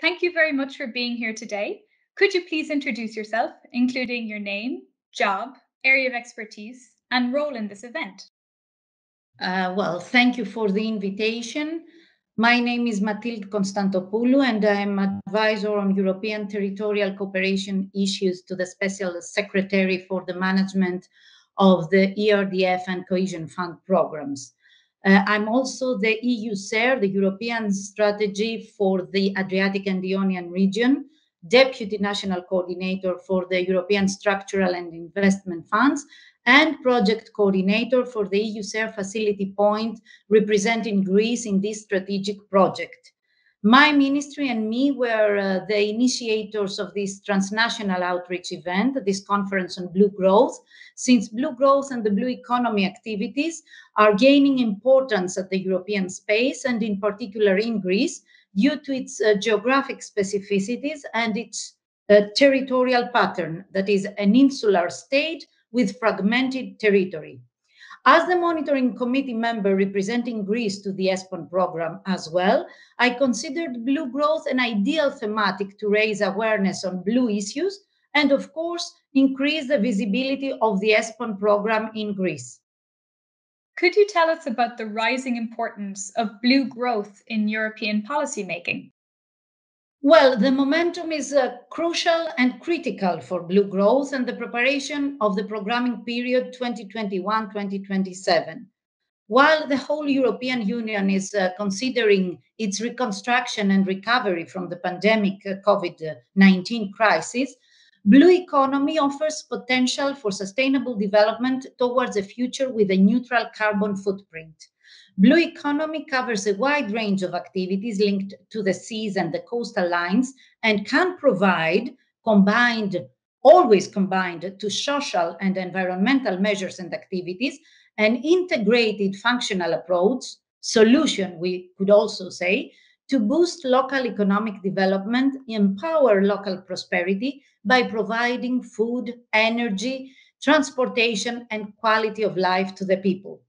Thank you very much for being here today. Could you please introduce yourself, including your name, job, area of expertise, and role in this event? Thank you for the invitation. My name is Mathilde Konstantopoulou, and I'm advisor on European territorial cooperation issues to the Special Secretary for the Management of the ERDF and Cohesion Fund programs. I'm also the EU SER, the European Strategy for the Adriatic and Ionian region, Deputy National Coordinator for the European Structural and Investment Funds, and Project Coordinator for the EU SER Facility Point, representing Greece in this strategic project. My ministry and me were the initiators of this transnational outreach event, this conference on blue growth, since blue growth and the blue economy activities are gaining importance at the European space and in particular in Greece due to its geographic specificities and its territorial pattern, that is an insular state with fragmented territory. As the monitoring committee member representing Greece to the ESPON program as well, I considered blue growth an ideal thematic to raise awareness on blue issues and, of course, increase the visibility of the ESPON program in Greece. Could you tell us about the rising importance of blue growth in European policymaking? Well, the momentum is crucial and critical for blue growth and the preparation of the programming period 2021-2027. While the whole European Union is considering its reconstruction and recovery from the pandemic COVID-19 crisis, blue economy offers potential for sustainable development towards a future with a neutral carbon footprint. Blue economy covers a wide range of activities linked to the seas and the coastal lines and can provide always combined to social and environmental measures and activities, an integrated functional approach, solution, we could also say, to boost local economic development, empower local prosperity by providing food, energy, transportation, and quality of life to the people.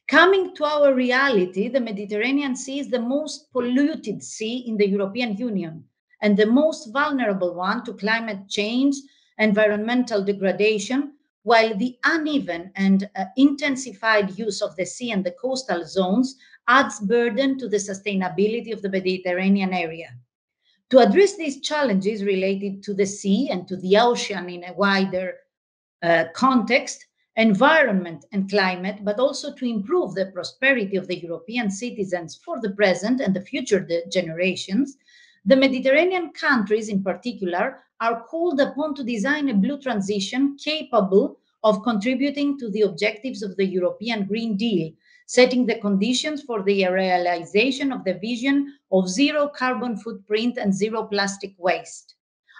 Coming to our reality, the Mediterranean Sea is the most polluted sea in the European Union and the most vulnerable one to climate change, environmental degradation, while the uneven and intensified use of the sea and the coastal zones adds burden to the sustainability of the Mediterranean area. To address these challenges related to the sea and to the ocean in a wider context, environment and climate, but also to improve the prosperity of the European citizens for the present and the future generations, the Mediterranean countries in particular are called upon to design a blue transition capable of contributing to the objectives of the European Green Deal, setting the conditions for the realization of the vision of zero carbon footprint and zero plastic waste.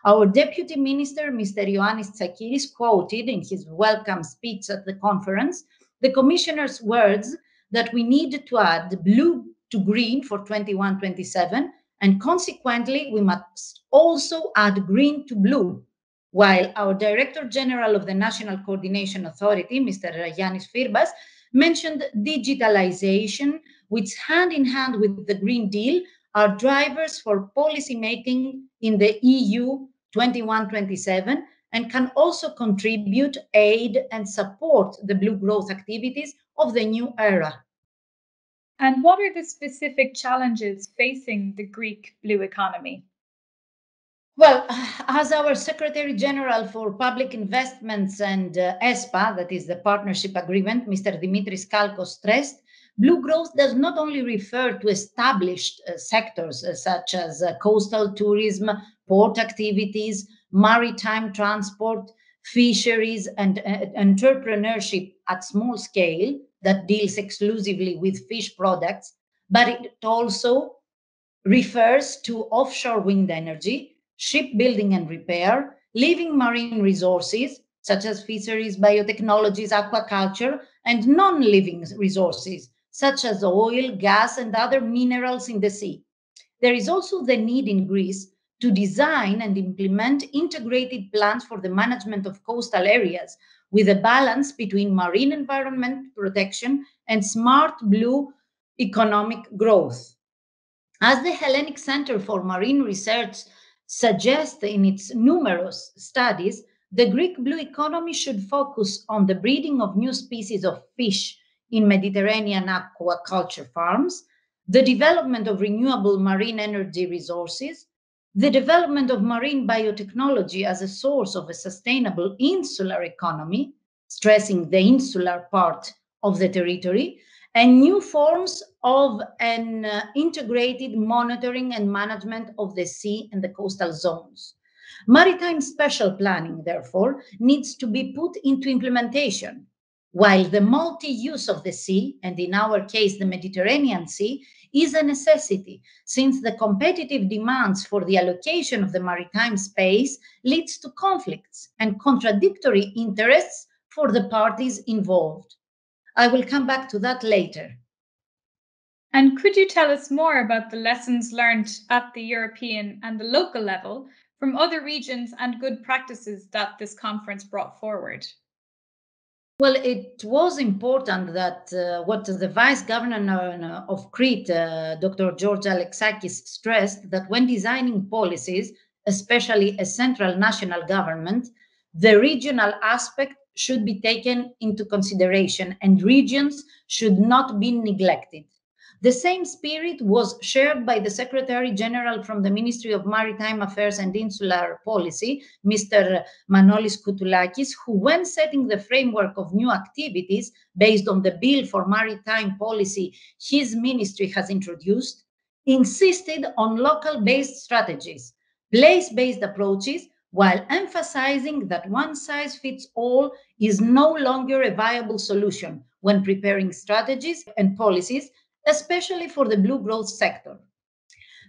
Our Deputy Minister, Mr. Ioannis Tsakiris, quoted in his welcome speech at the conference the Commissioner's words that we need to add blue to green for 21-27, and consequently, we must also add green to blue. While our Director General of the National Coordination Authority, Mr. Yannis Firbas, mentioned digitalization, which hand in hand with the Green Deal are drivers for policy making in the EU 21-27 and can also contribute, aid, and support the blue growth activities of the new era. And what are the specific challenges facing the Greek blue economy? Well, as our Secretary General for Public Investments and ESPA, that is the partnership agreement, Mr. Dimitris Kalkos stressed, blue growth does not only refer to established sectors such as coastal tourism, port activities, maritime transport, fisheries, and entrepreneurship at small scale that deals exclusively with fish products, but it also refers to offshore wind energy, shipbuilding and repair, living marine resources such as fisheries, biotechnologies, aquaculture, and non-living resources such as oil, gas, and other minerals in the sea. There is also the need in Greece to design and implement integrated plans for the management of coastal areas with a balance between marine environment protection and smart blue economic growth. As the Hellenic Center for Marine Research suggests in its numerous studies, the Greek blue economy should focus on the breeding of new species of fish in Mediterranean aquaculture farms, the development of renewable marine energy resources, the development of marine biotechnology as a source of a sustainable insular economy, stressing the insular part of the territory, and new forms of an integrated monitoring and management of the sea and the coastal zones. Maritime special planning, therefore, needs to be put into implementation, while the multi-use of the sea, and in our case the Mediterranean Sea, is a necessity, since the competitive demands for the allocation of the maritime space leads to conflicts and contradictory interests for the parties involved. I will come back to that later. And could you tell us more about the lessons learned at the European and the local level from other regions and good practices that this conference brought forward? Well, it was important that what the Vice Governor of Crete, Dr. George Alexakis, stressed that when designing policies, especially a central national government, the regional aspect should be taken into consideration and regions should not be neglected. The same spirit was shared by the Secretary General from the Ministry of Maritime Affairs and Insular Policy, Mr. Manolis Koutoulakis, who, when setting the framework of new activities based on the Bill for Maritime Policy his ministry has introduced, insisted on local-based strategies, place-based approaches, while emphasizing that one size fits all is no longer a viable solution when preparing strategies and policies, especially for the blue growth sector.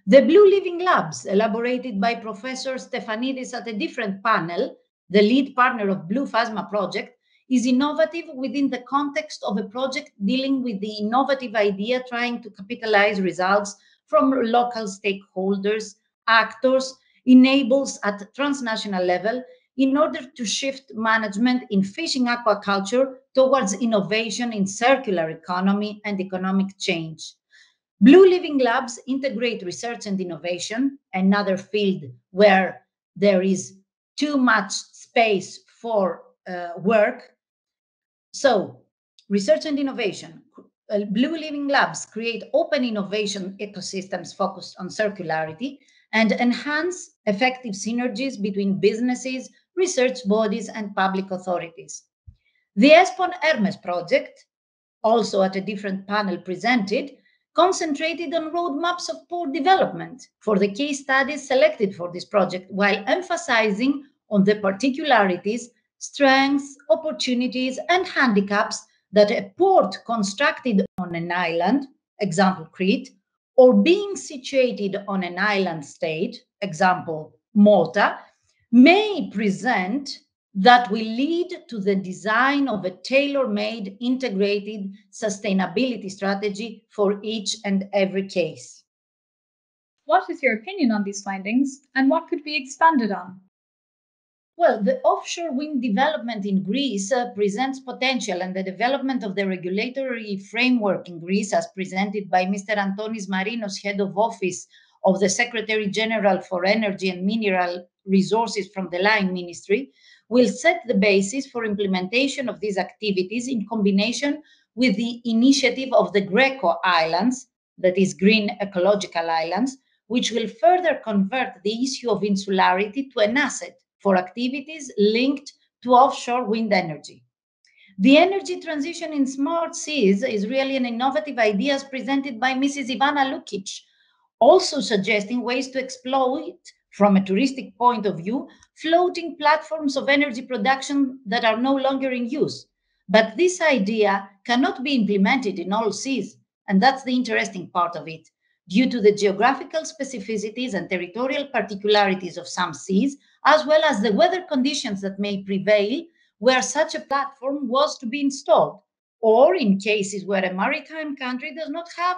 The Blue Living Labs, elaborated by Professor Stefanidis at a different panel, the lead partner of Blue Phasma project, is innovative within the context of a project dealing with the innovative idea trying to capitalize results from local stakeholders, actors, enables at transnational level in order to shift management in fishing aquaculture towards innovation in circular economy and economic change. Blue Living Labs integrate research and innovation, another field where there is too much space for work. So, research and innovation. Blue Living Labs create open innovation ecosystems focused on circularity and enhance effective synergies between businesses, research bodies, and public authorities. The ESPON Hermes project, also at a different panel presented, concentrated on roadmaps of port development for the case studies selected for this project, while emphasizing on the particularities, strengths, opportunities, and handicaps that a port constructed on an island, example Crete, or being situated on an island state, example Malta, may present that will lead to the design of a tailor-made integrated sustainability strategy for each and every case. What is your opinion on these findings and what could be expanded on? Well, the offshore wind development in Greece presents potential, and the development of the regulatory framework in Greece, as presented by Mr. Antonis Marinos, head of office of the Secretary General for Energy and Mineral Resources from the Line Ministry, will set the basis for implementation of these activities in combination with the initiative of the Greco Islands, that is, Green Ecological Islands, which will further convert the issue of insularity to an asset for activities linked to offshore wind energy. The energy transition in smart seas is really an innovative idea as presented by Mrs. Ivana Lukic, also suggesting ways to exploit, from a touristic point of view, floating platforms of energy production that are no longer in use. But this idea cannot be implemented in all seas, and that's the interesting part of it. Due to the geographical specificities and territorial particularities of some seas, as well as the weather conditions that may prevail where such a platform was to be installed, or in cases where a maritime country does not have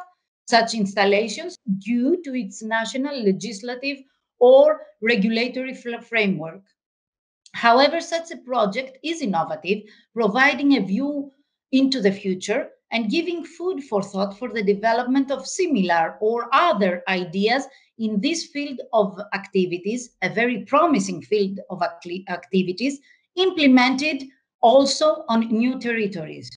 such installations due to its national legislative or regulatory framework. However, such a project is innovative, providing a view into the future and giving food for thought for the development of similar or other ideas in this field of activities, a very promising field of activities, implemented also on new territories.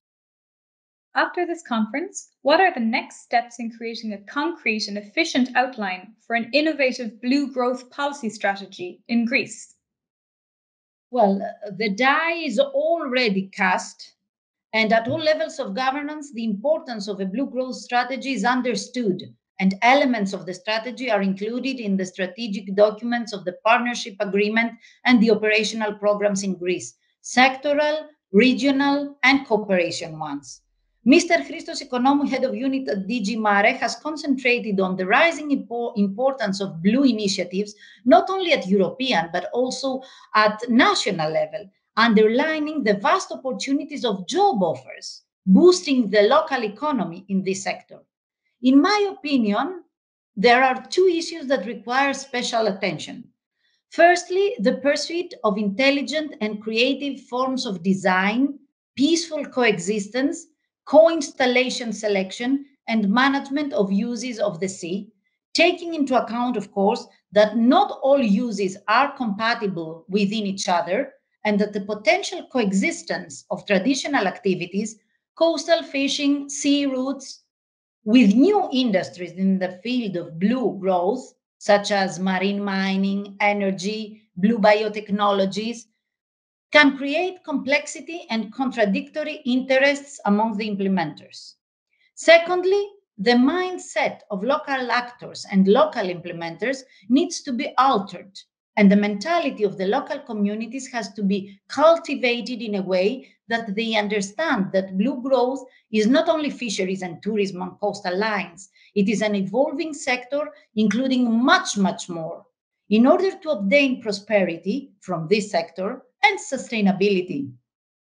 After this conference, what are the next steps in creating a concrete and efficient outline for an innovative blue growth policy strategy in Greece? Well, the die is already cast, and at all levels of governance, the importance of a blue growth strategy is understood, and elements of the strategy are included in the strategic documents of the partnership agreement and the operational programs in Greece, sectoral, regional, and cooperation ones. Mr. Christos Economou, head of unit at DG Mare, has concentrated on the rising importance of blue initiatives, not only at European, but also at national level, underlining the vast opportunities of job offers, boosting the local economy in this sector. In my opinion, there are two issues that require special attention. Firstly, the pursuit of intelligent and creative forms of design, peaceful coexistence, co-installation selection, and management of uses of the sea, taking into account, of course, that not all uses are compatible within each other, and that the potential coexistence of traditional activities, coastal fishing, sea routes, with new industries in the field of blue growth, such as marine mining, energy, blue biotechnologies, can create complexity and contradictory interests among the implementers. Secondly, the mindset of local actors and local implementers needs to be altered, and the mentality of the local communities has to be cultivated in a way that they understand that blue growth is not only fisheries and tourism on coastal lines, it is an evolving sector including much, much more. In order to obtain prosperity from this sector and sustainability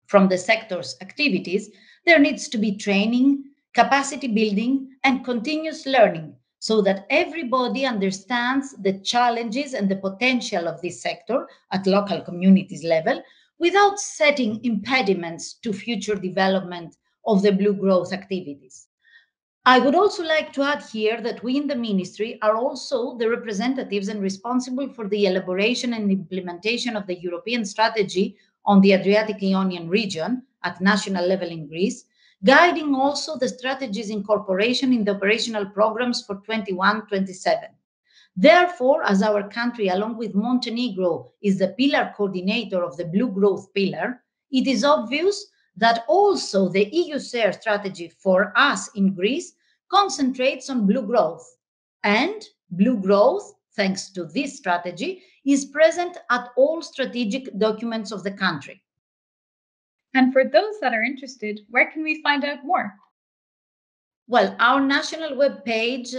from the sector's activities, there needs to be training, capacity building, and continuous learning so that everybody understands the challenges and the potential of this sector at local communities level without setting impediments to future development of the blue growth activities. I would also like to add here that we in the ministry are also the representatives and responsible for the elaboration and implementation of the European strategy on the Adriatic Ionian region at national level in Greece, guiding also the strategy's incorporation in the operational programs for 21-27. Therefore, as our country, along with Montenegro, is the pillar coordinator of the Blue Growth Pillar, it is obvious that also the EU SARE strategy for us in Greece concentrates on blue growth. And blue growth, thanks to this strategy, is present at all strategic documents of the country. And for those that are interested, where can we find out more? Well, our national webpage,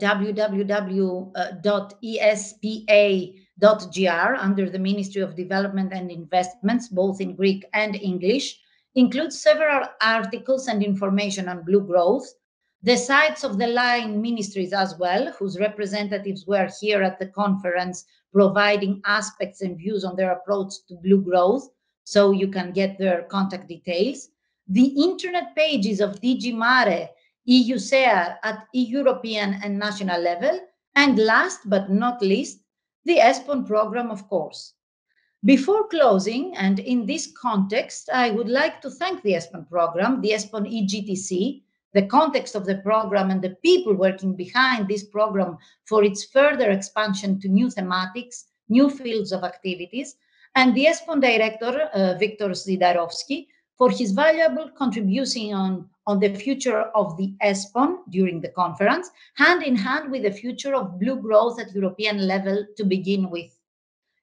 www.espa.gr, under the Ministry of Development and Investments, both in Greek and English, includes several articles and information on blue growth. The sites of the line ministries as well, whose representatives were here at the conference, providing aspects and views on their approach to blue growth, so you can get their contact details. The internet pages of DG Mare, EU SARE at European and national level, and last but not least, the ESPON program, of course. Before closing, and in this context, I would like to thank the ESPON program, the ESPON EGTC, the context of the program and the people working behind this program for its further expansion to new thematics, new fields of activities, and the ESPON director, Viktor Zidarovsky, for his valuable contribution on the future of the ESPON during the conference, hand in hand with the future of blue growth at European level to begin with.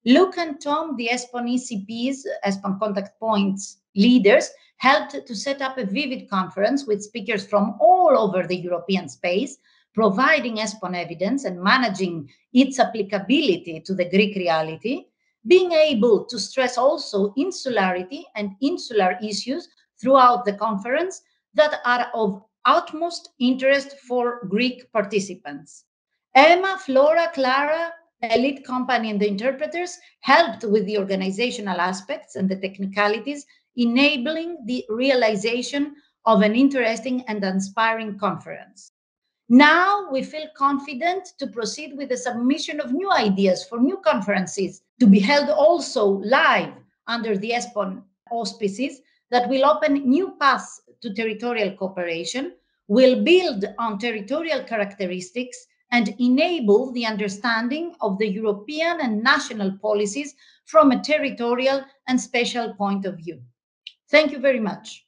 Luke and Tom, the ESPON ECPs, ESPON Contact Points leaders, helped to set up a vivid conference with speakers from all over the European space, providing ESPON evidence and managing its applicability to the Greek reality, being able to stress also insularity and insular issues throughout the conference that are of utmost interest for Greek participants. Emma, Flora, Clara, elite company and the interpreters helped with the organizational aspects and the technicalities, enabling the realization of an interesting and inspiring conference. Now we feel confident to proceed with the submission of new ideas for new conferences to be held also live under the ESPON auspices that will open new paths to territorial cooperation, will build on territorial characteristics, and enable the understanding of the European and national policies from a territorial and special point of view. Thank you very much.